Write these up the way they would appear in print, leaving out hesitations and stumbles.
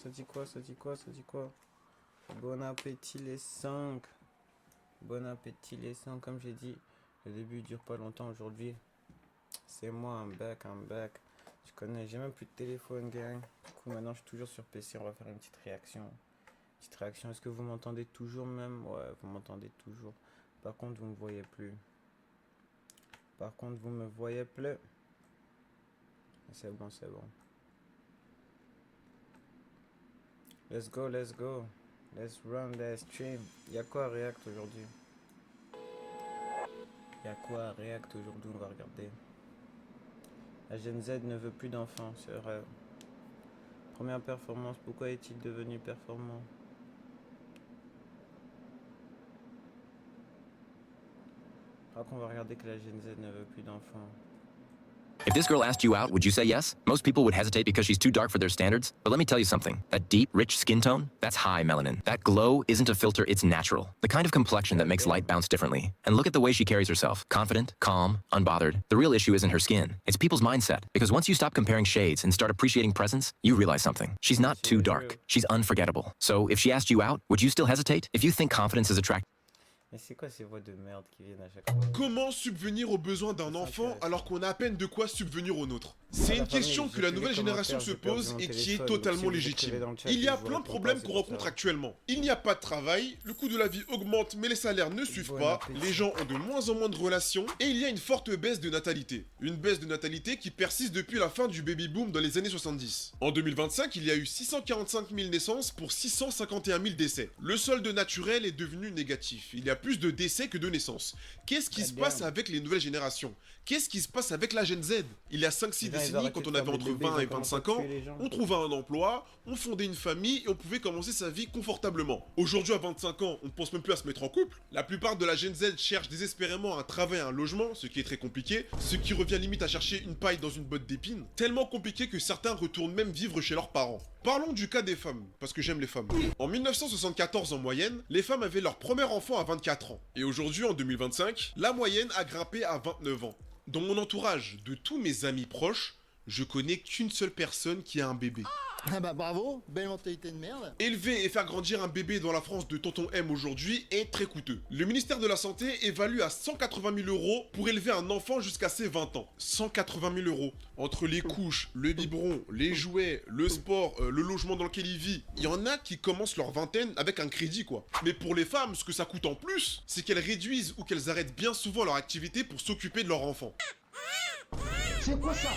Ça dit quoi? Ça dit quoi? Ça dit quoi? Bon appétit les 5. Bon appétit les 5. Comme j'ai dit, le début dure pas longtemps aujourd'hui. C'est moi, I'm back. Je connais, j'ai même plus de téléphone, gang. Du coup, maintenant, je suis toujours sur PC. On va faire une petite réaction. Est-ce que vous m'entendez toujours même? Ouais, vous m'entendez toujours. Par contre, vous me voyez plus. C'est bon, c'est bon. Let's go. Let's run the stream. Y'a quoi à React aujourd'hui? On va regarder. La Gen Z ne veut plus d'enfants, c'est vrai. Première performance, pourquoi est-il devenu performant? Je crois qu'on va regarder que la Gen Z ne veut plus d'enfants. If this girl asked you out, would you say yes? Most people would hesitate because she's too dark for their standards. But let me tell you something. That deep, rich skin tone, that's high melanin. That glow isn't a filter, it's natural. The kind of complexion that makes light bounce differently. And look at the way she carries herself. Confident, calm, unbothered. The real issue isn't her skin. It's people's mindset. Because once you stop comparing shades and start appreciating presence, you realize something. She's not too dark. She's unforgettable. So if she asked you out, would you still hesitate? If you think confidence is attractive... Mais c'est quoi ces voix de merde qui viennent à chaque fois? Comment subvenir aux besoins d'un enfant alors qu'on a à peine de quoi subvenir aux nôtres? C'est une question que la nouvelle génération se pose et qui est totalement légitime. Il y a plein de problèmes qu'on rencontre actuellement. Il n'y a pas de travail, le coût de la vie augmente mais les salaires ne suivent pas, les gens ont de moins en moins de relations et il y a une forte baisse de natalité. Une baisse de natalité qui persiste depuis la fin du baby-boom dans les années 70. En 2025, il y a eu 645 000 naissances pour 651 000 décès. Le solde naturel est devenu négatif. Il y a plus de décès que de naissances. Qu'est-ce qui se passe avec les nouvelles générations? Qu'est-ce qui se passe avec la Gen Z? Il y a 5-6 décennies, quand on avait entre 20 et 25 ans, on trouvait un emploi, on fondait une famille et on pouvait commencer sa vie confortablement. Aujourd'hui, à 25 ans, on ne pense même plus à se mettre en couple. La plupart de la Gen Z cherche désespérément un travail et un logement, ce qui est très compliqué, ce qui revient limite à chercher une paille dans une botte d'épines. Tellement compliqué que certains retournent même vivre chez leurs parents. Parlons du cas des femmes, parce que j'aime les femmes. En 1974, en moyenne, les femmes avaient leur premier enfant à 24 ans. Et aujourd'hui, en 2025, la moyenne a grimpé à 29 ans. Dans mon entourage, de tous mes amis proches, je connais qu'une seule personne qui a un bébé. Ah bah bravo, belle mentalité de merde. Élever et faire grandir un bébé dans la France de Tonton M aujourd'hui est très coûteux. Le ministère de la Santé évalue à 180 000 € pour élever un enfant jusqu'à ses 20 ans. 180 000 €. Entre les couches, le biberon, les jouets, le sport, le logement dans lequel il vit, il y en a qui commencent leur vingtaine avec un crédit quoi. Mais pour les femmes, ce que ça coûte en plus, c'est qu'elles réduisent ou qu'elles arrêtent bien souvent leur activité pour s'occuper de leur enfant. C'est quoi ça?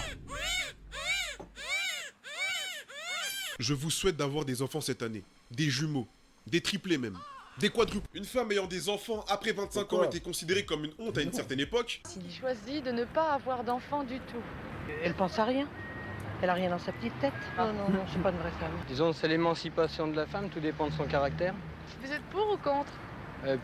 Je vous souhaite d'avoir des enfants cette année. Des jumeaux. Des triplés même. Des quadruples. Une femme ayant des enfants après 25 ans était considérée comme une honte à une certaine époque. Il choisit de ne pas avoir d'enfant du tout. Elle pense à rien. Elle a rien dans sa petite tête. Non, c'est pas une vraie femme. Disons, c'est l'émancipation de la femme, tout dépend de son caractère. Vous êtes pour ou contre?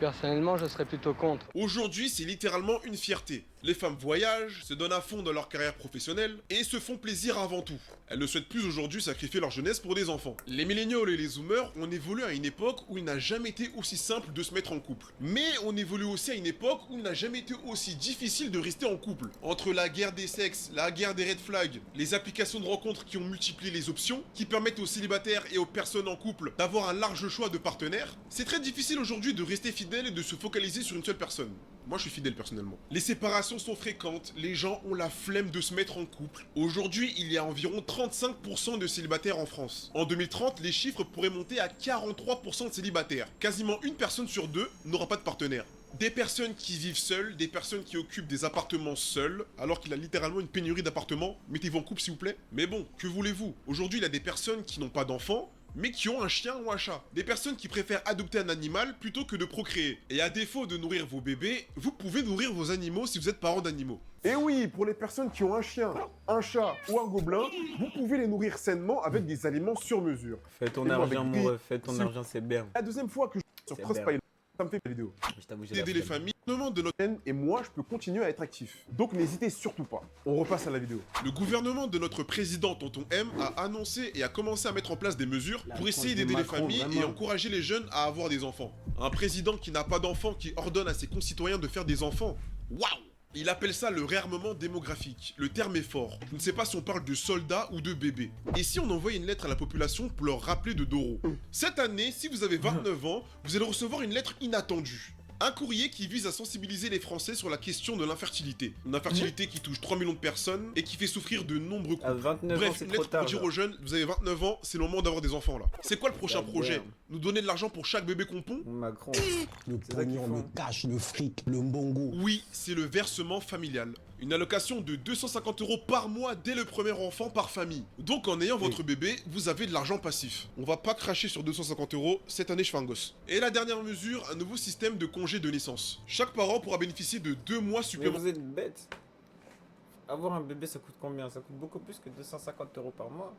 Personnellement, je serais plutôt contre. Aujourd'hui, c'est littéralement une fierté. Les femmes voyagent, se donnent à fond dans leur carrière professionnelle et se font plaisir avant tout. Elles ne souhaitent plus aujourd'hui sacrifier leur jeunesse pour des enfants. Les milléniaux et les zoomers, on évolue à une époque où il n'a jamais été aussi simple de se mettre en couple. Mais on évolue aussi à une époque où il n'a jamais été aussi difficile de rester en couple. Entre la guerre des sexes, la guerre des red flags, les applications de rencontres qui ont multiplié les options, qui permettent aux célibataires et aux personnes en couple d'avoir un large choix de partenaires, c'est très difficile aujourd'hui de rester fidèle et de se focaliser sur une seule personne. Moi, je suis fidèle personnellement. Les séparations sont fréquentes, les gens ont la flemme de se mettre en couple. Aujourd'hui, il y a environ 35% de célibataires en France. En 2030, les chiffres pourraient monter à 43% de célibataires. Quasiment une personne sur deux n'aura pas de partenaire. Des personnes qui vivent seules, des personnes qui occupent des appartements seuls, alors qu'il a littéralement une pénurie d'appartements. Mettez-vous en couple s'il vous plaît. Mais bon, que voulez-vous? Aujourd'hui, il y a des personnes qui n'ont pas d'enfants, mais qui ont un chien ou un chat. Des personnes qui préfèrent adopter un animal plutôt que de procréer. Et à défaut de nourrir vos bébés, vous pouvez nourrir vos animaux si vous êtes parents d'animaux. Et oui, pour les personnes qui ont un chien, un chat ou un gobelin, vous pouvez les nourrir sainement avec des aliments sur mesure. Fais ton Et moi, argent, avec mon prix, ref, fais ton c'est- argent, c'est bien. La deuxième fois que je suis sur C'est Trustpilot, ça me fait la vidéo. Je t'avoue, j'ai la Aider les flemme. familles, demande de notre... Et moi, je peux continuer à être actif. Donc n'hésitez surtout pas. On repasse à la vidéo. Le gouvernement de notre président Tonton M a annoncé et a commencé à mettre en place des mesures pour essayer d'aider les Macron, familles et vraiment. encourager les jeunes à avoir des enfants. Un président qui n'a pas d'enfants qui ordonne à ses concitoyens de faire des enfants. Waouh! Il appelle ça le réarmement démographique. Le terme est fort. Je ne sais pas si on parle de soldats ou de bébés. Et si on envoie une lettre à la population pour leur rappeler de Doro? Cette année, si vous avez 29 ans, vous allez recevoir une lettre inattendue. Un courrier qui vise à sensibiliser les Français sur la question de l'infertilité. Une infertilité qui touche 3 millions de personnes et qui fait souffrir de nombreux couples. À 29 ans, Bref, c'est une trop lettre tard. pour dire là. aux jeunes, vous avez 29 ans, c'est le moment d'avoir des enfants là. C'est quoi le prochain Bah, projet? merde. Nous donner de l'argent pour chaque bébé qu'on pond? Macron. Le C'est ça qu'ils pognon, le font. cash, le fric, le mbongo. Oui, c'est le versement familial. Une allocation de 250 € par mois dès le premier enfant par famille. Donc en ayant votre bébé, vous avez de l'argent passif. On va pas cracher sur 250 €, cette année je fais un gosse. Et la dernière mesure, un nouveau système de congé de naissance. Chaque parent pourra bénéficier de 2 mois Mais supplémentaires. vous êtes bête. Avoir un bébé, ça coûte combien? Ça coûte beaucoup plus que 250 € par mois.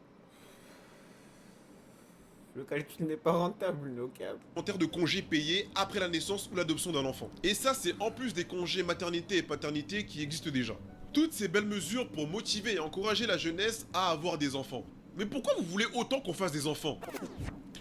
Le calcul n'est pas rentable, no cap. De congés payés après la naissance ou l'adoption d'un enfant. Et ça, c'est en plus des congés maternité et paternité qui existent déjà. Toutes ces belles mesures pour motiver et encourager la jeunesse à avoir des enfants. Mais pourquoi vous voulez autant qu'on fasse des enfants?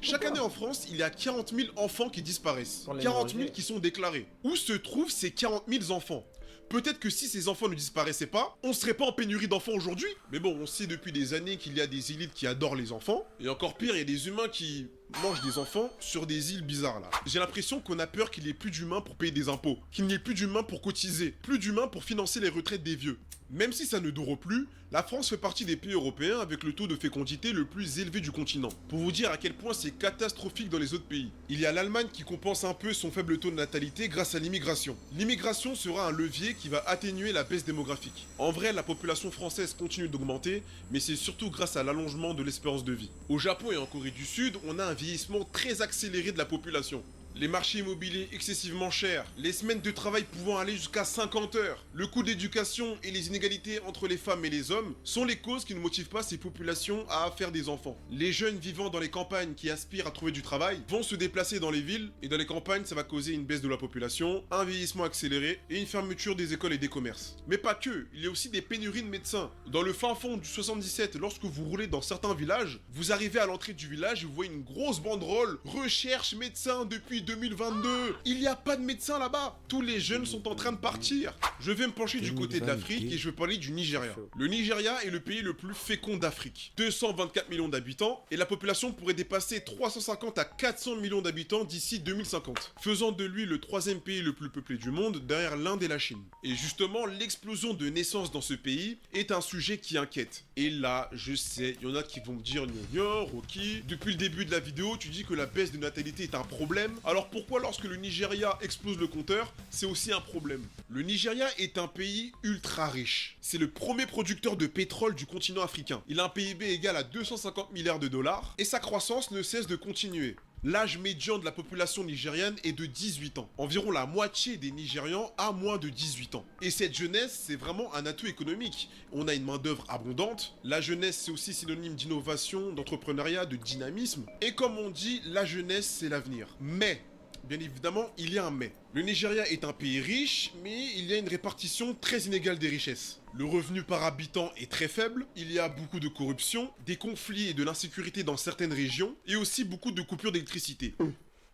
Chaque année en France, il y a 40 000 enfants qui disparaissent. Pour les 40 000 manger. qui sont déclarés. Où se trouvent ces 40 000 enfants? Peut-être que si ces enfants ne disparaissaient pas, on serait pas en pénurie d'enfants aujourd'hui. Mais bon, on sait depuis des années qu'il y a des élites qui adorent les enfants. Et encore pire, il y a des humains qui mangent des enfants sur des îles bizarres là. J'ai l'impression qu'on a peur qu'il n'y ait plus d'humains pour payer des impôts. Qu'il n'y ait plus d'humains pour cotiser. Plus d'humains pour financer les retraites des vieux. Même si ça ne dort plus, la France fait partie des pays européens avec le taux de fécondité le plus élevé du continent. Pour vous dire à quel point c'est catastrophique dans les autres pays. Il y a l'Allemagne qui compense un peu son faible taux de natalité grâce à l'immigration. L'immigration sera un levier qui va atténuer la baisse démographique. En vrai, la population française continue d'augmenter, mais c'est surtout grâce à l'allongement de l'espérance de vie. Au Japon et en Corée du Sud, on a un vieillissement très accéléré de la population. Les marchés immobiliers excessivement chers, les semaines de travail pouvant aller jusqu'à 50 heures, le coût d'éducation et les inégalités entre les femmes et les hommes sont les causes qui ne motivent pas ces populations à faire des enfants. Les jeunes vivant dans les campagnes qui aspirent à trouver du travail vont se déplacer dans les villes et dans les campagnes ça va causer une baisse de la population, un vieillissement accéléré et une fermeture des écoles et des commerces. Mais pas que, il y a aussi des pénuries de médecins. Dans le fin fond du 77, lorsque vous roulez dans certains villages, vous arrivez à l'entrée du village et vous voyez une grosse banderole « Recherche médecin depuis 2022 ». Il n'y a pas de médecin là-bas. Tous les jeunes sont en train de partir. Je vais me pencher du côté de l'Afrique et je vais parler du Nigeria. Le Nigeria est le pays le plus fécond d'Afrique. 224 millions d'habitants et la population pourrait dépasser 350 à 400 millions d'habitants d'ici 2050, faisant de lui le troisième pays le plus peuplé du monde derrière l'Inde et la Chine. Et justement, l'explosion de naissances dans ce pays est un sujet qui inquiète. Et là, je sais, il y en a qui vont me dire « Gna Rocky, depuis le début de la vidéo, tu dis que la baisse de natalité est un problème. Alors pourquoi lorsque le Nigeria explose le compteur, c'est aussi un problème? Le Nigeria est un pays ultra riche. C'est le premier producteur de pétrole du continent africain. Il a un PIB égal à 250 milliards de dollars et sa croissance ne cesse de continuer. L'âge médian de la population nigériane est de 18 ans. Environ la moitié des Nigérians a moins de 18 ans. Et cette jeunesse, c'est vraiment un atout économique. On a une main-d'œuvre abondante. La jeunesse, c'est aussi synonyme d'innovation, d'entrepreneuriat, de dynamisme. Et comme on dit, la jeunesse, c'est l'avenir. Mais bien évidemment, il y a un mais. Le Nigeria est un pays riche, mais il y a une répartition très inégale des richesses. Le revenu par habitant est très faible, il y a beaucoup de corruption, des conflits et de l'insécurité dans certaines régions, et aussi beaucoup de coupures d'électricité.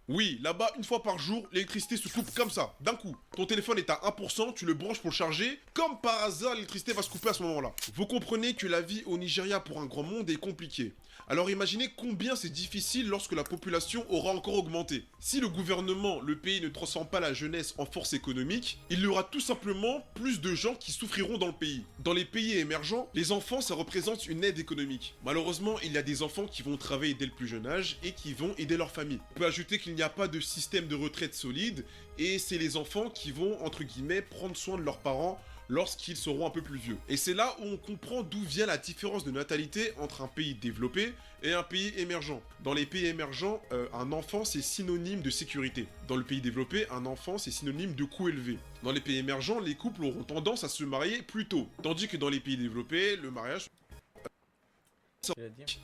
Oui, là-bas, une fois par jour, l'électricité se coupe comme ça, d'un coup. Ton téléphone est à 1%, tu le branches pour le charger, comme par hasard, l'électricité va se couper à ce moment-là. Vous comprenez que la vie au Nigeria pour un grand monde est compliquée. Alors imaginez combien c'est difficile lorsque la population aura encore augmenté. Si le gouvernement, le pays ne transforme pas la jeunesse en force économique, il y aura tout simplement plus de gens qui souffriront dans le pays. Dans les pays émergents, les enfants ça représente une aide économique. Malheureusement, il y a des enfants qui vont travailler dès le plus jeune âge et qui vont aider leur famille. On peut ajouter qu'il n'y a pas de système de retraite solide et c'est les enfants qui vont, entre guillemets, prendre soin de leurs parents lorsqu'ils seront un peu plus vieux. Et c'est là où on comprend d'où vient la différence de natalité entre un pays développé et un pays émergent. Dans les pays émergents, un enfant c'est synonyme de sécurité. Dans le pays développé, un enfant c'est synonyme de coût élevé. Dans les pays émergents, les couples auront tendance à se marier plus tôt. Tandis que dans les pays développés, le mariage...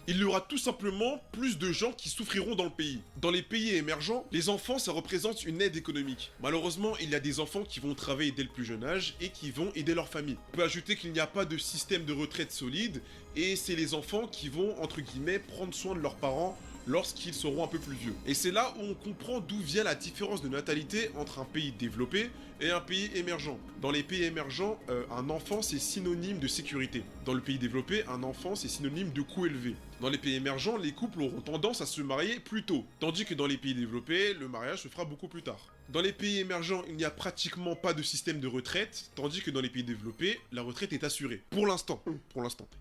Il y aura tout simplement plus de gens qui souffriront dans le pays. Dans les pays émergents, les enfants ça représente une aide économique. Malheureusement, il y a des enfants qui vont travailler dès le plus jeune âge et qui vont aider leur famille. On peut ajouter qu'il n'y a pas de système de retraite solide et c'est les enfants qui vont, entre guillemets, prendre soin de leurs parents lorsqu'ils seront un peu plus vieux. Et c'est là où on comprend d'où vient la différence de natalité entre un pays développé et un pays émergent. Dans les pays émergents, un enfant c'est synonyme de sécurité. Dans le pays développé, un enfant c'est synonyme de coût élevé. Dans les pays émergents, les couples auront tendance à se marier plus tôt, tandis que dans les pays développés, le mariage se fera beaucoup plus tard. Dans les pays émergents, il n'y a pratiquement pas de système de retraite, tandis que dans les pays développés, la retraite est assurée. Pour l'instant.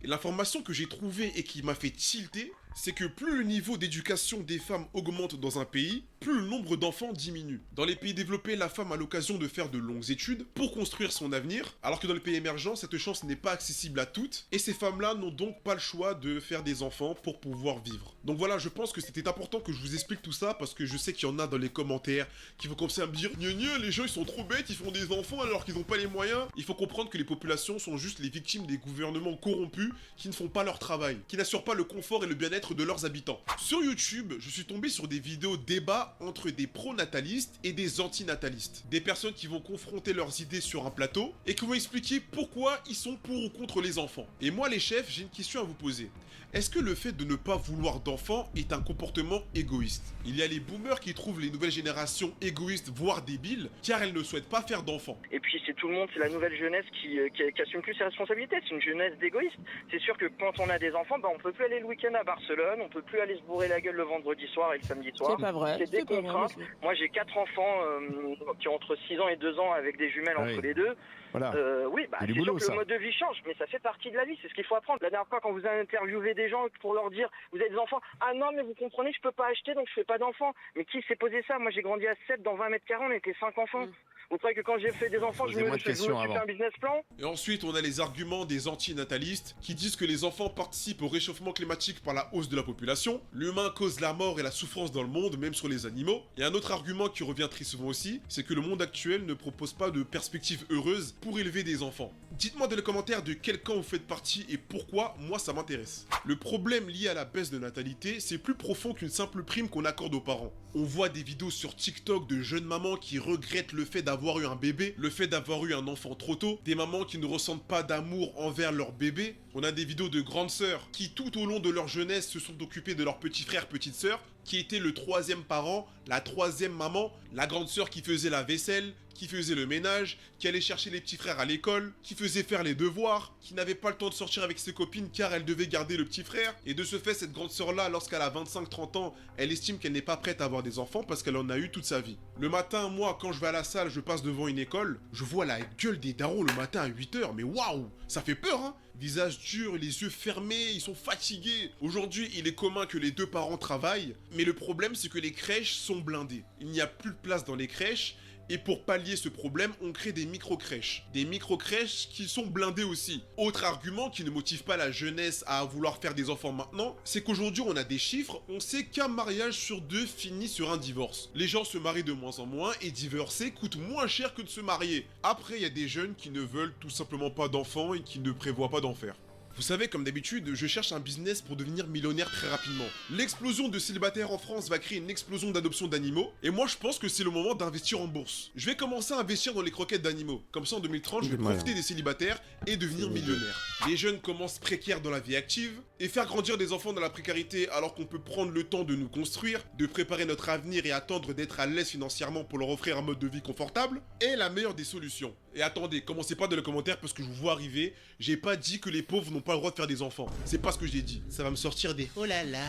Et l'information que j'ai trouvée et qui m'a fait tilter, c'est que plus le niveau d'éducation des femmes augmente dans un pays, plus le nombre d'enfants diminue. Dans les pays développés, la femme a l'occasion de faire de longues études pour construire son avenir, alors que dans les pays émergents, cette chance n'est pas accessible à toutes, et ces femmes-là n'ont donc pas le choix de faire des enfants pour pouvoir vivre. Donc voilà, je pense que c'était important que je vous explique tout ça, parce que je sais qu'il y en a dans les commentaires qui vont commencer à me dire « Gneu, les gens ils sont trop bêtes, ils font des enfants alors qu'ils n'ont pas les moyens ». Il faut comprendre que les populations sont juste les victimes des gouvernements corrompus qui ne font pas leur travail, qui n'assurent pas le confort et le bien-être de leurs habitants. Sur YouTube, je suis tombé sur des vidéos débats entre des pro-natalistes et des anti-natalistes. Des personnes qui vont confronter leurs idées sur un plateau et qui vont expliquer pourquoi ils sont pour ou contre les enfants. Et moi les chefs, j'ai une question à vous poser. Est-ce que le fait de ne pas vouloir d'enfants est un comportement égoïste? Il y a les boomers qui trouvent les nouvelles générations égoïstes, voire débiles, car elles ne souhaitent pas faire d'enfants. Et puis c'est tout le monde, c'est la nouvelle jeunesse qui assume plus ses responsabilités, c'est une jeunesse d'égoïste. C'est sûr que quand on a des enfants, on peut plus aller le week-end à Barcelone, on peut plus aller se bourrer la gueule le vendredi soir et le samedi soir. C'est pas vrai. C'est des contraintes. Moi j'ai 4 enfants qui ont entre 6 ans et 2 ans avec des jumelles entre les deux. Voilà. Oui, c'est sûr que le mode de vie change, mais ça fait partie de la vie, c'est ce qu'il faut apprendre. La dernière fois, quand vous avez interviewé des gens pour leur dire « Vous avez des enfants ?»« Ah non, mais vous comprenez, je peux pas acheter, donc je fais pas d'enfants. » Mais qui s'est posé ça? Moi, j'ai grandi à 7, dans 20 mètres carrés, on était 5 enfants. Vous croyez que quand j'ai fait des enfants, je me suis fait un business plan? Et ensuite, on a les arguments des anti-natalistes qui disent que les enfants participent au réchauffement climatique par la hausse de la population. L'humain cause la mort et la souffrance dans le monde, même sur les animaux. Et un autre argument qui revient très souvent aussi, c'est que le monde actuel ne propose pas de perspectives heureuses pour élever des enfants. Dites-moi dans les commentaires de quel camp vous faites partie et pourquoi, moi ça m'intéresse. Le problème lié à la baisse de natalité, c'est plus profond qu'une simple prime qu'on accorde aux parents. On voit des vidéos sur TikTok de jeunes mamans qui regrettent le fait d'avoir eu un bébé, le fait d'avoir eu un enfant trop tôt, des mamans qui ne ressentent pas d'amour envers leur bébé. On a des vidéos de grandes sœurs qui tout au long de leur jeunesse se sont occupées de leurs petits frères, petites sœurs, qui étaient le 3e parent, la 3e maman, la grande sœur qui faisait la vaisselle, qui faisait le ménage, qui allait chercher les petits frères à l'école, qui faisait faire les devoirs, qui n'avait pas le temps de sortir avec ses copines car elle devait garder le petit frère. Et de ce fait, cette grande sœur-là, lorsqu'elle a 25-30 ans, elle estime qu'elle n'est pas prête à avoir des enfants parce qu'elle en a eu toute sa vie. Le matin, moi, quand je vais à la salle, je passe devant une école, je vois la gueule des darons le matin à 8h, mais waouh, ça fait peur, hein. Visage dur, les yeux fermés, ils sont fatigués. Aujourd'hui, il est commun que les 2 parents travaillent, mais le problème, c'est que les crèches sont blindées. Il n'y a plus de place dans les crèches. Et pour pallier ce problème, on crée des micro-crèches. Des micro-crèches qui sont blindées aussi. Autre argument qui ne motive pas la jeunesse à vouloir faire des enfants maintenant, c'est qu'aujourd'hui on a des chiffres, on sait qu'un mariage sur 2 finit sur un divorce. Les gens se marient de moins en moins et divorcer coûte moins cher que de se marier. Après, il y a des jeunes qui ne veulent tout simplement pas d'enfants et qui ne prévoient pas d'en faire. Vous savez, comme d'habitude, je cherche un business pour devenir millionnaire très rapidement. L'explosion de célibataires en France va créer une explosion d'adoption d'animaux, et moi je pense que c'est le moment d'investir en bourse. Je vais commencer à investir dans les croquettes d'animaux. Comme ça en 2030, je vais profiter des célibataires et devenir millionnaire. Les jeunes commencent précaires dans la vie active, et faire grandir des enfants dans la précarité alors qu'on peut prendre le temps de nous construire, de préparer notre avenir et attendre d'être à l'aise financièrement pour leur offrir un mode de vie confortable, est la meilleure des solutions. Et attendez, commencez pas dans les commentaires parce que je vous vois arriver, j'ai pas dit que les pauvres n'ont pas le droit de faire des enfants. C'est pas ce que j'ai dit. Ça va me sortir des oh là là,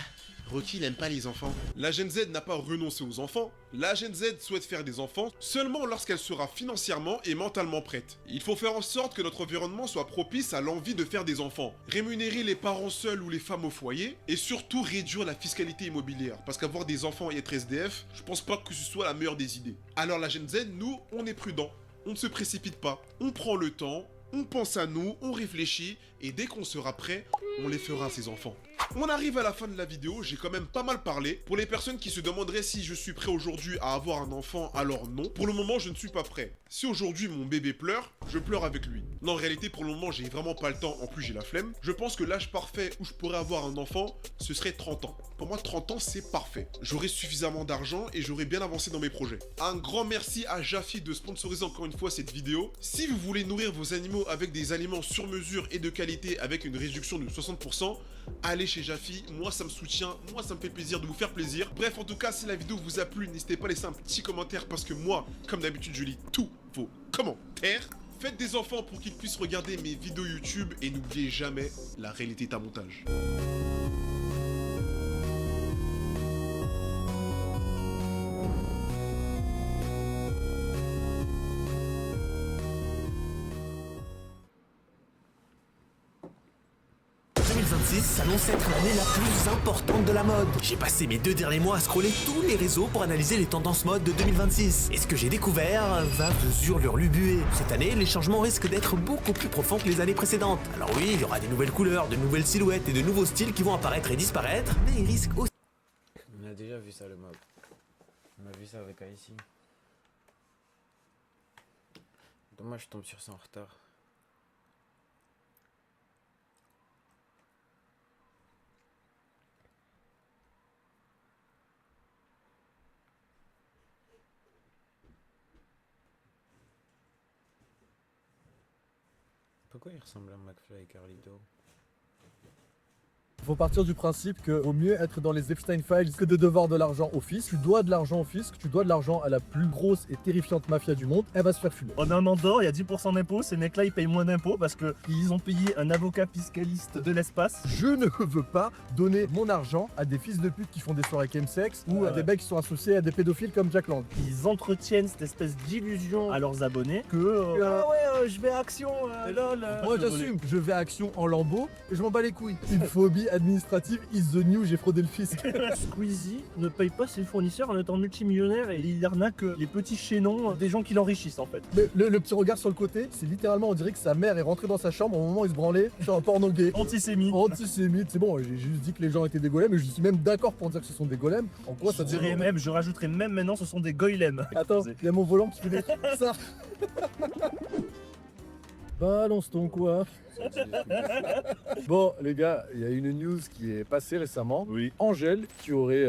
Rocky n'aime pas les enfants. La Gen Z n'a pas renoncé aux enfants. La Gen Z souhaite faire des enfants seulement lorsqu'elle sera financièrement et mentalement prête. Il faut faire en sorte que notre environnement soit propice à l'envie de faire des enfants. Rémunérer les parents seuls ou les femmes au foyer et surtout réduire la fiscalité immobilière. Parce qu'avoir des enfants et être SDF, je pense pas que ce soit la meilleure des idées. Alors la Gen Z, nous, on est prudents. On ne se précipite pas. On prend le temps. On pense à nous, on réfléchit, et dès qu'on sera prêt, on les fera à ses enfants. On arrive à la fin de la vidéo, j'ai quand même pas mal parlé. Pour les personnes qui se demanderaient si je suis prêt aujourd'hui à avoir un enfant, alors non. Pour le moment, je ne suis pas prêt. Si aujourd'hui mon bébé pleure, je pleure avec lui. Non, en réalité, pour le moment, j'ai vraiment pas le temps, en plus j'ai la flemme. Je pense que l'âge parfait où je pourrais avoir un enfant, ce serait 30 ans. Pour moi, 30 ans, c'est parfait. J'aurai suffisamment d'argent et j'aurai bien avancé dans mes projets. Un grand merci à Jafi de sponsoriser encore une fois cette vidéo. Si vous voulez nourrir vos animaux avec des aliments sur mesure et de qualité avec une réduction de 60%, allez chez chez Jafi, moi ça me soutient, moi ça me fait plaisir de vous faire plaisir. Bref, en tout cas, si la vidéo vous a plu, n'hésitez pas à laisser un petit commentaire parce que moi, comme d'habitude, je lis tous vos commentaires. Faites des enfants pour qu'ils puissent regarder mes vidéos YouTube et n'oubliez jamais, la réalité est un montage. S'annonce être l'année la plus importante de la mode. J'ai passé mes 2 derniers mois à scroller tous les réseaux pour analyser les tendances mode de 2026. Et ce que j'ai découvert va vous hurlubuer. Cette année, les changements risquent d'être beaucoup plus profonds que les années précédentes. Alors oui, il y aura des nouvelles couleurs, de nouvelles silhouettes et de nouveaux styles qui vont apparaître et disparaître, mais ils risquent aussi... On a déjà vu ça le mob. On a vu ça avec Icy. Dommage, je tombe sur ça en retard. Pourquoi il ressemble à McFly et Carlito? Il faut partir du principe que vaut mieux être dans les Epstein Files que de devoir de l'argent au fisc. Tu dois de l'argent au fisc, tu dois de l'argent à la plus grosse et terrifiante mafia du monde, elle va se faire fumer. En un Andorre, il y a 10% d'impôts, ces mecs-là ils payent moins d'impôts parce qu'ils ont payé un avocat fiscaliste de l'espace. Je ne veux pas donner mon argent à des fils de pute qui font des soirées chemsex ou à des mecs qui sont associés à des pédophiles comme Jack Lang. Ils entretiennent cette espèce d'illusion à leurs abonnés que je vais à Action, Moi j'assume, je vais à Action en lambeau et je m'en bats les couilles. Une phobie administrative is the new, j'ai fraudé le fisc. Squeezie ne paye pas ses fournisseurs en étant multimillionnaire et il arnaque les petits chaînons des gens qui l'enrichissent en fait. Le petit regard sur le côté, c'est littéralement on dirait que sa mère est rentrée dans sa chambre au moment où il se branlait sur un porno gay. Antisémite. Antisémite, c'est bon, j'ai juste dit que les gens étaient des golems et je suis même d'accord pour dire que ce sont des golems. En quoi ça dirait même, je rajouterais même maintenant ce sont des goylems. Attends, il y a mon volant qui fait des ça. Balance ton quoi. Bon les gars, il y a une news qui est passée récemment. Oui. Angèle qui aurait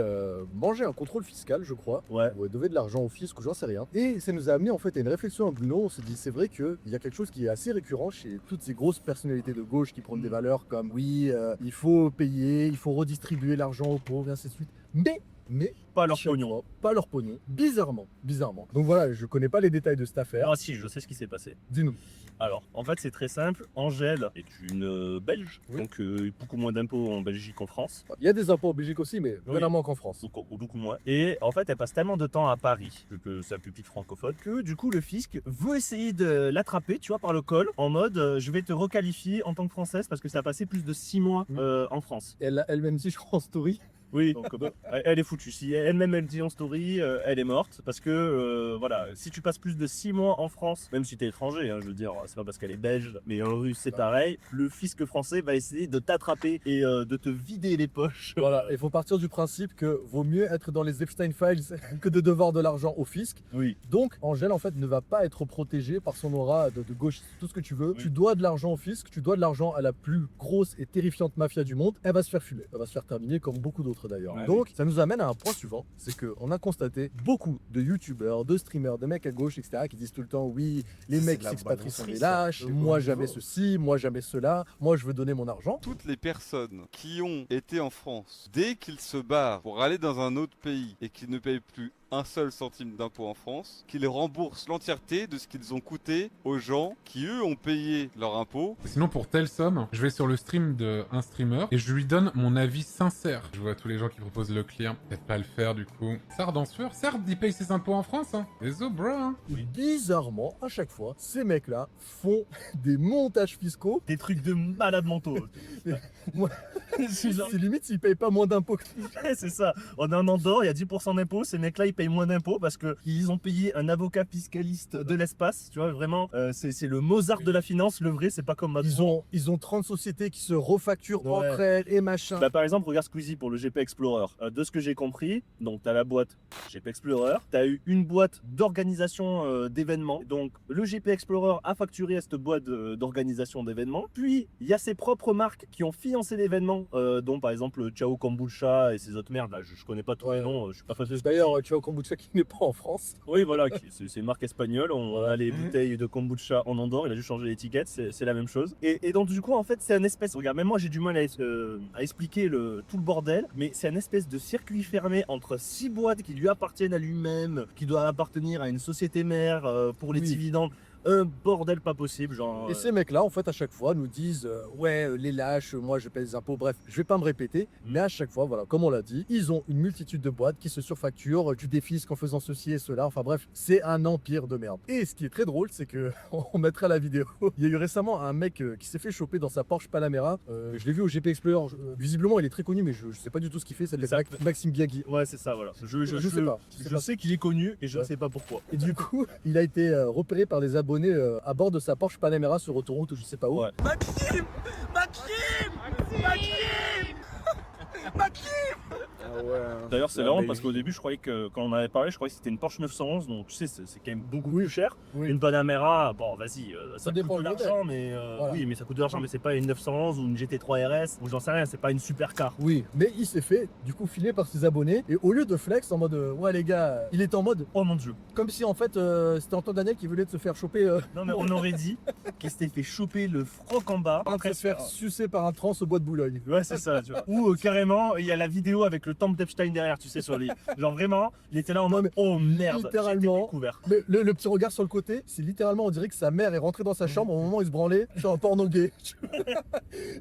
mangé un contrôle fiscal je crois. Ouais. Ou elle devait de l'argent au fisc ou j'en sais rien. Et ça nous a amené en fait à une réflexion à Bruno. On s'est dit c'est vrai qu'il y a quelque chose qui est assez récurrent chez toutes ces grosses personnalités de gauche qui prennent des valeurs comme oui, il faut payer, il faut redistribuer l'argent aux pauvres et ainsi de suite. Mais pas leur pognon. Pas leur pognon. Bizarrement. Donc voilà, je connais pas les détails de cette affaire. Ah si, je sais ce qui s'est passé. Dis-nous. Alors, en fait, c'est très simple. Angèle est une Belge, Oui. donc beaucoup moins d'impôts en Belgique qu'en France. Il y a des impôts en Belgique aussi, mais Oui. vraiment qu'en France. Beaucoup moins. Et en fait, elle passe tellement de temps à Paris, vu que c'est un public francophone, que du coup, le fisc veut essayer de l'attraper, tu vois, par le col, en mode je vais te requalifier en tant que française parce que ça a passé plus de 6 mois en France. Elle a elle-même dit, je crois, en story. Oui, donc elle est foutue. Si elle-même elle dit en story, elle est morte parce que voilà, si tu passes plus de 6 mois en France, même si t'es étranger, hein, je veux dire, c'est pas parce qu'elle est belge, mais en russe c'est pareil, le fisc français va essayer de t'attraper et de te vider les poches. Voilà, il faut partir du principe que vaut mieux être dans les Epstein Files que de devoir de l'argent au fisc. Oui. Donc Angèle en fait ne va pas être protégée par son aura de gauche, tout ce que tu veux. Oui. Tu dois de l'argent au fisc, tu dois de l'argent à la plus grosse et terrifiante mafia du monde. Elle va se faire fumer, elle va se faire terminer comme beaucoup d'autres d'ailleurs. Ouais, Donc ça nous amène à un point suivant, c'est qu'on a constaté beaucoup de youtubeurs, de streamers, de mecs à gauche, etc. qui disent tout le temps oui, les mecs qui s'expatrient sont des lâches, moi jamais ceci, moi jamais cela, moi je veux donner mon argent. Toutes les personnes qui ont été en France, dès qu'ils se barrent pour aller dans un autre pays et qu'ils ne payent plus un seul centime d'impôt en France, qu'ils remboursent l'entièreté de ce qu'ils ont coûté aux gens qui eux ont payé leur impôt. Sinon pour telle somme, je vais sur le stream d'un streamer et je lui donne mon avis sincère. Je vois tous les gens qui proposent le clear, peut-être pas le faire du coup. Sard en sueur, certes il paye ses impôts en France, hein. Désolé bro hein. Bizarrement, à chaque fois, ces mecs-là font des montages fiscaux. Des trucs de malades mentaux. C'est limite s'ils payent pas moins d'impôts. C'est ça. On est en Andorre, il y a 10% d'impôts, ces mecs-là ils payent moins d'impôts parce qu'ils ont payé un avocat fiscaliste de l'espace. Tu vois, vraiment, c'est le Mozart de la finance, le vrai, c'est pas comme Macron. Ils ont 30 sociétés qui se refacturent entre elles et machin. Bah, par exemple, regarde Squeezie pour le GP Explorer. De ce que j'ai compris, donc t'as la boîte GP Explorer, t'as eu une boîte d'organisation d'événements. Donc le GP Explorer a facturé à cette boîte d'organisation d'événements. Puis il y a ses propres marques qui ont financé l'événement, dont par exemple Ciao Kombucha et ces autres merdes là. Je connais pas tous les noms, je suis pas facile. D'ailleurs, Ciao kombucha qui n'est pas en France. Oui, voilà, c'est une marque espagnole. On a les bouteilles de kombucha en Andorre. Il a juste changé l'étiquette, c'est la même chose. Et donc, du coup, en fait, c'est un espèce. Regarde, même moi, j'ai du mal à expliquer tout le bordel, mais c'est un espèce de circuit fermé entre 6 boîtes qui lui appartiennent à lui-même, qui doivent appartenir à une société mère pour les dividendes. Un bordel pas possible, genre. Et ces mecs-là, en fait, à chaque fois, nous disent ouais, les lâches, moi je paie des impôts. Bref, je vais pas me répéter, mais à chaque fois, voilà, comme on l'a dit, ils ont une multitude de boîtes qui se surfacturent, du défisque en faisant ceci et cela. Enfin bref, c'est un empire de merde. Et ce qui est très drôle, c'est que on mettra la vidéo. Il y a eu récemment un mec qui s'est fait choper dans sa Porsche Panamera. Je l'ai vu au GP Explorer. Visiblement, il est très connu, mais je sais pas du tout ce qu'il fait. C'est Maxime Biagui. Ouais, c'est ça, voilà. Je sais pas. Je sais qu'il est connu et je sais pas pourquoi. Et du coup, il a été repéré par des abonnés à bord de sa Porsche Panamera sur autoroute ou je sais pas où. Ouais. Maxime Ah ouais. D'ailleurs, c'est marrant parce qu'au début, je croyais que quand on en avait parlé, je croyais que c'était une Porsche 911, donc tu sais, c'est quand même beaucoup plus cher. Une Panamera, bon, vas-y, ça coûte de l'argent, mais voilà. Oui, mais ça coûte de l'argent, mais c'est pas une 911 ou une GT3 RS ou j'en sais rien, c'est pas une supercar. Oui, mais il s'est fait du coup filer par ses abonnés et au lieu de flex en mode ouais les gars, il est en mode oh mon dieu, comme si en fait c'était Antoine Daniel qui voulait se faire choper. Non mais on aurait dit qu'il s'était fait choper le froc en bas, en train de se faire sucer par un trans au bois de Boulogne. Ouais, c'est ça, tu vois. Ou carrément, il y a la vidéo avec le temple d'Epstein derrière, tu sais, sur les. Genre vraiment, il était là en mode oh merde, littéralement. Mais le petit regard sur le côté, c'est littéralement, on dirait que sa mère est rentrée dans sa chambre au moment où il se branlait sur un porno gay.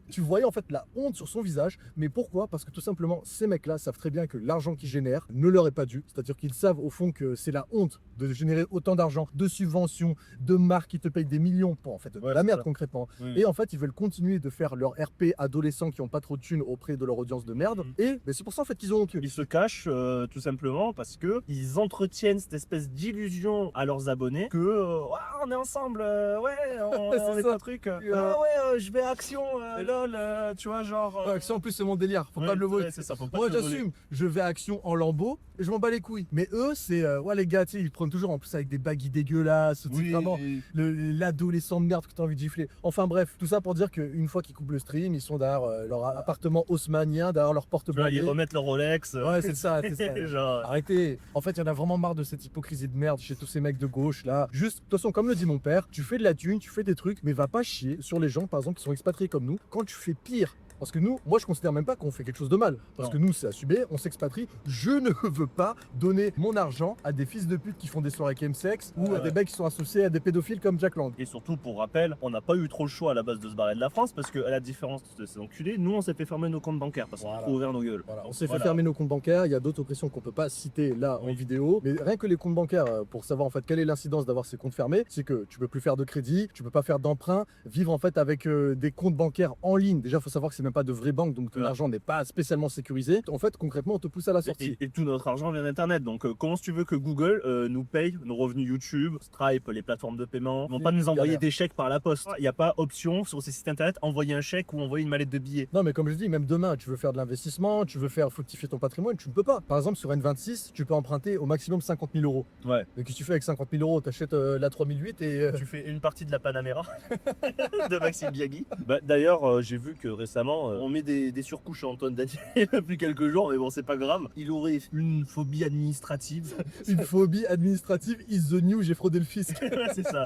Tu voyais en fait la honte sur son visage. Mais pourquoi? Parce que tout simplement, ces mecs-là savent très bien que l'argent qu'ils génèrent ne leur est pas dû. C'est-à-dire qu'ils savent au fond que c'est la honte de générer autant d'argent, de subventions, de marques qui te payent des millions pour en fait de la merde concrètement. Et en fait, ils veulent continuer de faire leur RP adolescents qui n'ont pas trop de thunes auprès de leur audience de merde. Et c'est pour ça en fait qu'ils ont honte. Ils se cachent tout simplement parce que ils entretiennent cette espèce d'illusion à leurs abonnés que on est ensemble, on est un truc. Je vais à Action, lol, tu vois, genre. Action en plus c'est mon délire, faut pas me le voler. C'est ça, faut pas moi j'assume, je vais à Action en Lambeau et je m'en bats les couilles. Mais eux c'est ouais les gars, tu sais, ils prennent toujours en plus avec des baguilles dégueulasses, vraiment l'adolescent de merde que t'as envie de gifler. Enfin bref, tout ça pour dire qu'une fois qu'ils coupent le stream, ils sont derrière leur appartement haussmanien, derrière leur porte blindée. Ils remettent leur Rolex. Ouais, c'est ça. Genre... Arrêtez. En fait, il y en a vraiment marre de cette hypocrisie de merde chez tous ces mecs de gauche là. Juste, de toute façon, comme le dit mon père, tu fais de la thune, tu fais des trucs, mais va pas chier sur les gens, par exemple, qui sont expatriés comme nous. Quand tu fais pire. Parce que nous, moi je considère même pas qu'on fait quelque chose de mal. Parce que nous, c'est assumé, on s'expatrie. Je ne veux pas donner mon argent à des fils de pute qui font des soirées chemsex ou à des mecs qui sont associés à des pédophiles comme Jack Lang. Et surtout, pour rappel, on n'a pas eu trop le choix à la base de se barrer de la France parce que, à la différence de ces enculés, nous on s'est fait fermer nos comptes bancaires parce qu'on a ouvert nos gueules. Voilà, on s'est fait fermer nos comptes bancaires. Il y a d'autres oppressions qu'on peut pas citer là en vidéo. Mais rien que les comptes bancaires, pour savoir en fait quelle est l'incidence d'avoir ces comptes fermés, c'est que tu peux plus faire de crédit, tu peux pas faire d'emprunt, vivre en fait avec des comptes bancaires en ligne. Déjà, il faut savoir que c'est même pas de vraies banques, donc ton argent n'est pas spécialement sécurisé. En fait, concrètement, on te pousse à la sortie. Et tout notre argent vient d'Internet. Donc, comment tu veux que Google nous paye nos revenus YouTube, Stripe, les plateformes de paiement, ils vont pas nous envoyer des chèques par la poste. Il n'y a pas option sur ces sites Internet, envoyer un chèque ou envoyer une mallette de billets. Non, mais comme je dis, même demain, tu veux faire de l'investissement, tu veux faire fructifier ton patrimoine, tu ne peux pas. Par exemple, sur N26, tu peux emprunter au maximum 50 000 euros. Ouais. Et qu'est-ce que tu fais avec 50 000 euros? T'achètes la 3008 et... Tu fais une partie de la Panamera de Maxime Biagui. D'ailleurs, j'ai vu que récemment, on met des surcouches à Antoine Daniel depuis quelques jours, mais bon, c'est pas grave. Il aurait une phobie administrative. Une phobie administrative is the new, j'ai fraudé le fisc. C'est ça.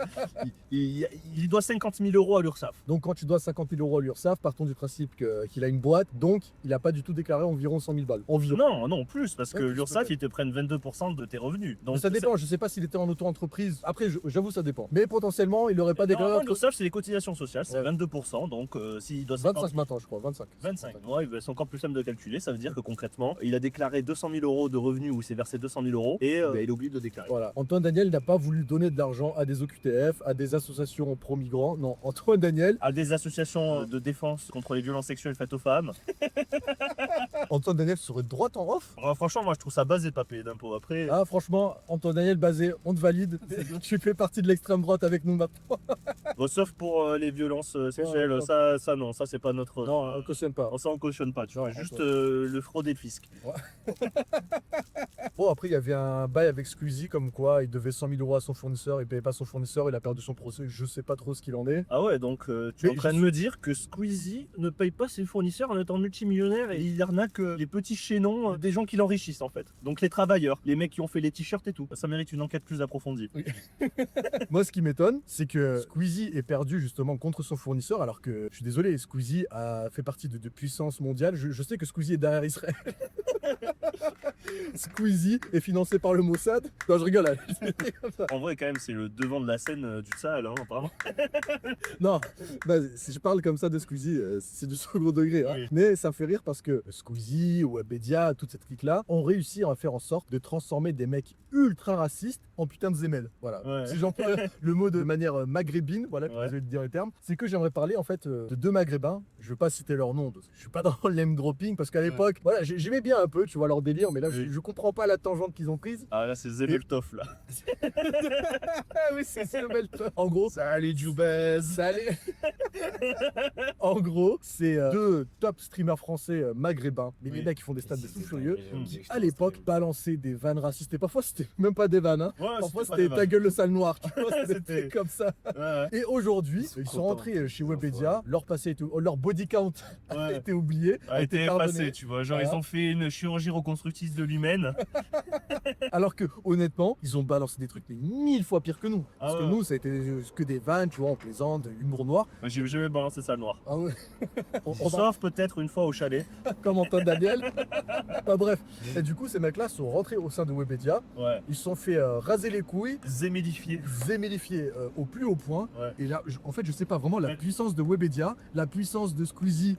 Il doit 50 000 euros à l'URSSAF. Donc quand tu dois 50 000 euros à l'URSSAF, partons du principe qu'il a une boîte, donc il n'a pas du tout déclaré environ 100 000 balles. Environ. Non, plus, parce que l'URSSAF, ils te prennent 22% de tes revenus. Donc ça dépend, je sais pas s'il était en auto-entreprise. Après, j'avoue, ça dépend. Mais potentiellement, il n'aurait pas déclaré... Non, l'URSSAF, c'est les cotisations sociales, c'est 22%, donc s'il doit... 25 maintenant, je crois, 25. Ouais, c'est encore plus simple de calculer, ça veut dire que concrètement, il a déclaré 200 000 euros de revenus ou il s'est versé 200 000 euros et il est obligé de déclarer. Voilà, Antoine Daniel n'a pas voulu donner de l'argent à des OQTF, à des associations pro-migrants. Non, Antoine Daniel... À des associations de défense contre les violences sexuelles faites aux femmes. Antoine Daniel serait droit en off. Franchement, moi je trouve ça basé pas payer d'impôts. Après... Ah franchement, Antoine Daniel basé, on te valide. Tu fais partie de l'extrême droite avec nous maintenant. Bon, sauf pour les violences sexuelles, ça non, ça c'est pas notre... Non, on cautionne pas. Ça on cautionne pas, tu vois, juste le fraude et le fisc. Ouais. Bon, après, il y avait un bail avec Squeezie, comme quoi il devait 100 000 € à son fournisseur, il payait pas son fournisseur, il a perdu son procès, je sais pas trop ce qu'il en est. Ah ouais, donc tu es en train de me dire que Squeezie ne paye pas ses fournisseurs en étant multimillionnaire et il arnaque les petits chaînons des gens qui l'enrichissent en fait. Donc les travailleurs, les mecs qui ont fait les t-shirts et tout. Ça mérite une enquête plus approfondie. Oui. Moi, ce qui m'étonne, c'est que Squeezie est perdu justement contre son fournisseur, alors que, je suis désolé, Squeezie a fait partie de puissances mondiales. Je sais que Squeezie est derrière Israël. Squeezie est financé par le Mossad. Non, je rigole. En vrai, quand même, c'est le devant de la scène du Sahel, hein, apparemment. Non, bah, si je parle comme ça de Squeezie, c'est du second degré. Hein. Oui. Mais ça me fait rire parce que Squeezie, Webedia, toute cette clique-là, ont réussi à faire en sorte de transformer des mecs ultra racistes en putain de zémel. Voilà. Ouais. Si j'emploie le mot de manière maghrébine, voilà, je vais te dire le terme, c'est que j'aimerais parler en fait de deux maghrébins. Je veux pas citer leur nom, je suis pas dans le name dropping parce qu'à l'époque, voilà, j'aimais bien un peu, tu vois, leur délire, mais là, je comprends pas la tangente qu'ils ont prise. Ah là, c'est Zebeltoff, là. Oui, c'est Zebeltoff. En gros, ça allait Joubez. Ça allait. En gros, c'est deux top streamers français maghrébins, mais les mecs qui font des stats de fou furieux, qui à l'époque balançaient des vannes racistes. Et parfois, c'était même pas des vannes, hein. Ouais, parfois, c'était ta gueule le sale noir. Tu vois, c'était comme ça. Ouais. Et aujourd'hui, ils sont rentrés chez Webedia, leur passé, leur body count a été oublié, a été effacé, tu vois. Genre, ils ont fait une chirurgie reconstructive de l'humaine. Alors que, honnêtement, ils ont balancé des trucs mais 1000 fois pire que nous. Parce que nous, ça a été que des vannes, tu vois, en plaisant, de humour noir. J'ai jamais balancé ça le noir. Ah ouais. Sauf peut-être une fois au chalet. Comme Antoine Daniel. Enfin bref. Et du coup, ces mecs-là sont rentrés au sein de Webedia. Ouais. Ils se sont fait raser les couilles. Zémélifier au plus haut point. Ouais. Et là, en fait, je sais pas vraiment la puissance de Webedia, la puissance de Squeezie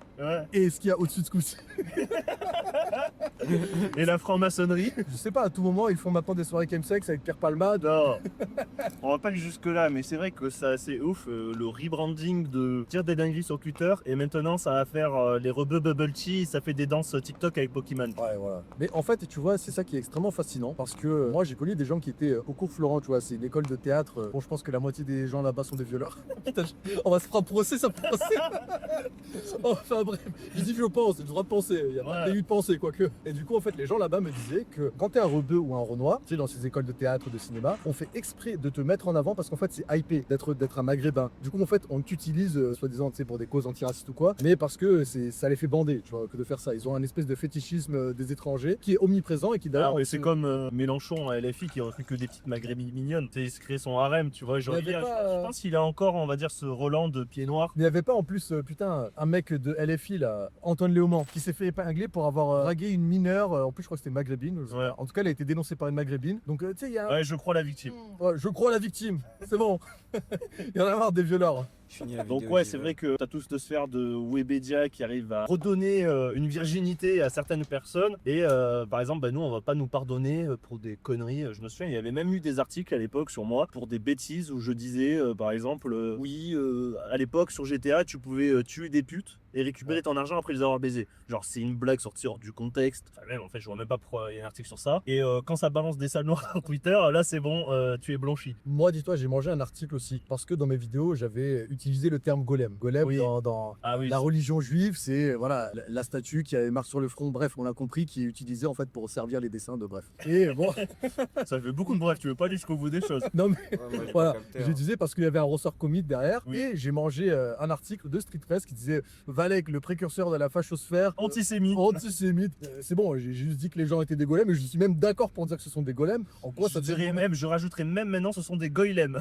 et ce qu'il y a au-dessus de Squeezie. Et la franc-maçonnerie. Je sais pas, à tout moment, ils font maintenant des soirées chemsex avec Pierre Palmade. Non, on va pas aller jusque là, mais c'est vrai que c'est assez ouf, le rebranding de dire des dingueries sur Twitter, et maintenant ça va faire les rebeux bubble tea, ça fait des danses TikTok avec Pokémon. Ouais, voilà. Mais en fait, tu vois, c'est ça qui est extrêmement fascinant, parce que moi j'ai connu des gens qui étaient au cours Florent, tu vois, c'est une école de théâtre. Bon, je pense que la moitié des gens là-bas sont des violeurs. On va se faire procès, ça procès. Enfin bref, je dis je pense, j'ai le droit de penser, il y a pas de penser, quoique. Et du coup, en fait, les gens là-bas me disaient que quand t'es un rebeu ou un renois, tu sais, dans ces écoles de théâtre, de cinéma, on fait exprès de te mettre en avant parce qu'en fait, c'est hypé d'être un maghrébin. Du coup, en fait, on t'utilise, soi-disant, tu sais, pour des causes antiracistes ou quoi, mais parce que ça les fait bander, tu vois, que de faire ça. Ils ont un espèce de fétichisme des étrangers qui est omniprésent et qui d'ailleurs. C'est comme Mélenchon à LFI qui refait que des petites maghrébines mignonnes. Tu sais, il se crée son harem, tu vois. Genre, je pense qu'il a encore, on va dire, ce Roland de pied noir. Il n'y avait pas en plus, putain, un mec de LFI, là, Antoine Léaumont, qui s'est fait épingler pour avoir dragué une mineure, en plus, je crois que c'était maghrébine. Ouais. En tout cas, elle a été dénoncée par une maghrébine. Donc, tu sais, il y a. Ouais, je crois la victime. Ouais, je crois la victime. C'est bon. Il y en a marre des violeurs. Donc ouais, c'est vrai que t'as toute cette sphère de Webedia qui arrive à redonner une virginité à certaines personnes. Et par exemple, nous, on va pas nous pardonner pour des conneries. Je me souviens, il y avait même eu des articles à l'époque sur moi pour des bêtises où je disais, par exemple, à l'époque sur GTA, tu pouvais tuer des putes et récupérer ton argent après les avoir baisés. Genre, c'est une blague sortie hors du contexte. Enfin, même, en fait, je vois même pas pourquoi il y a un article sur ça. Et quand ça balance des salles noires sur Twitter, là, c'est bon, tu es blanchi. Moi, dis-toi, j'ai mangé un article aussi. Parce que dans mes vidéos, j'avais utilisé le terme golem. Golem, dans la religion juive, c'est voilà la statue qui avait marque sur le front. Bref, on l'a compris, qui est utilisée en fait pour servir les dessins de bref. Et bon. Ça fait beaucoup de bref, tu veux pas aller jusqu'au bout des choses. Non, mais voilà. J'ai utilisé parce qu'il y avait un ressort comique derrière. Oui. Et j'ai mangé un article de Street Press qui disait Valek, le précurseur de la fachosphère. Antisémite. Antisémite. C'est bon, j'ai juste dit que les gens étaient des golems, mais je suis même d'accord pour dire que ce sont des golems. En quoi je rajouterais même maintenant, ce sont des goylems.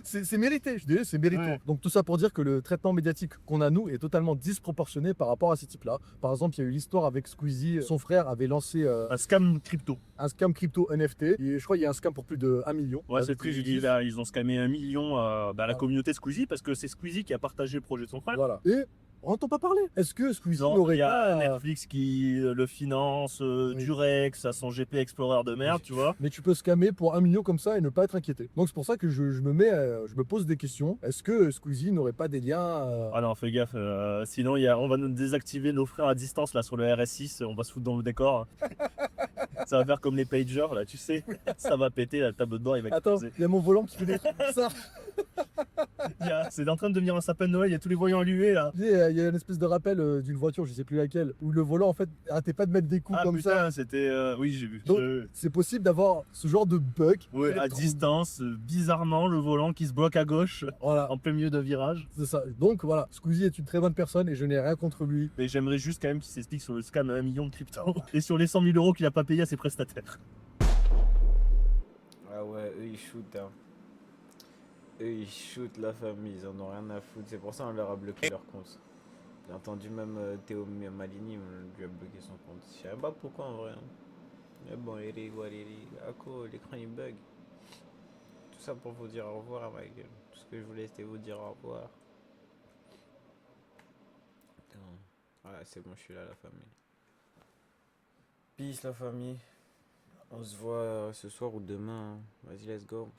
C'est mérité, je dirais, c'est mérité. Ouais. Donc tout ça pour dire que le traitement médiatique qu'on a nous est totalement disproportionné par rapport à ces types-là. Par exemple, il y a eu l'histoire avec Squeezie, son frère avait lancé un scam crypto. Un scam crypto NFT. Et je crois qu'il y a un scam pour plus de 1 million. Ouais, c'est le prix, j'ai dit là, ils ont scamé 1 million à la communauté Squeezie parce que c'est Squeezie qui a partagé le projet de son frère. Voilà. Et on n'entend pas parler. Est-ce que Squeezie n'aurait pas... Il y a Netflix qui le finance, Durex, à son GP Explorer de merde, tu vois. Mais tu peux scammer pour 1 million comme ça et ne pas être inquiété. Donc c'est pour ça que je me pose des questions. Est-ce que Squeezie n'aurait pas des liens Ah non, fais gaffe. Sinon, on va nous désactiver nos frères à distance là sur le RS6. On va se foutre dans le décor. Ça va faire comme les pagers là, tu sais. Ça va péter, la table de bord il va exploser. Attends, il y a mon volant qui fait des trucs comme ça. C'est en train de devenir un sapin de Noël, il y a tous les voyants allumés là. Il y a une espèce de rappel d'une voiture, je sais plus laquelle, où le volant en fait arrêtait pas de mettre des coups Ah comme putain, ça. c'était... Oui, j'ai vu. Donc c'est possible d'avoir ce genre de bug. Ouais, à distance, bizarrement, le volant qui se bloque à gauche, voilà, en plein milieu d'un virage. C'est ça. Donc voilà, Squeezie est une très bonne personne et je n'ai rien contre lui. Mais j'aimerais juste quand même qu'il s'explique sur le scam à 1 million de crypto et sur les 100 000 euros qu'il a pas payé à ses prestataires. Ah ouais, eux ils shootent hein. Eux ils shootent la famille, ils en ont rien à foutre. C'est pour ça on leur a bloqué leur compte. J'ai entendu même Théo Malini lui a bloqué son compte. Je sais même pas pourquoi en vrai. Hein. Mais bon, l'écran il bug. Tout ça pour vous dire au revoir à ma gueule. Tout ce que je voulais c'était vous dire au revoir. Ouais, c'est bon, je suis là la famille. Peace la famille. On se voit ce soir ou demain. Hein. Vas-y, let's go.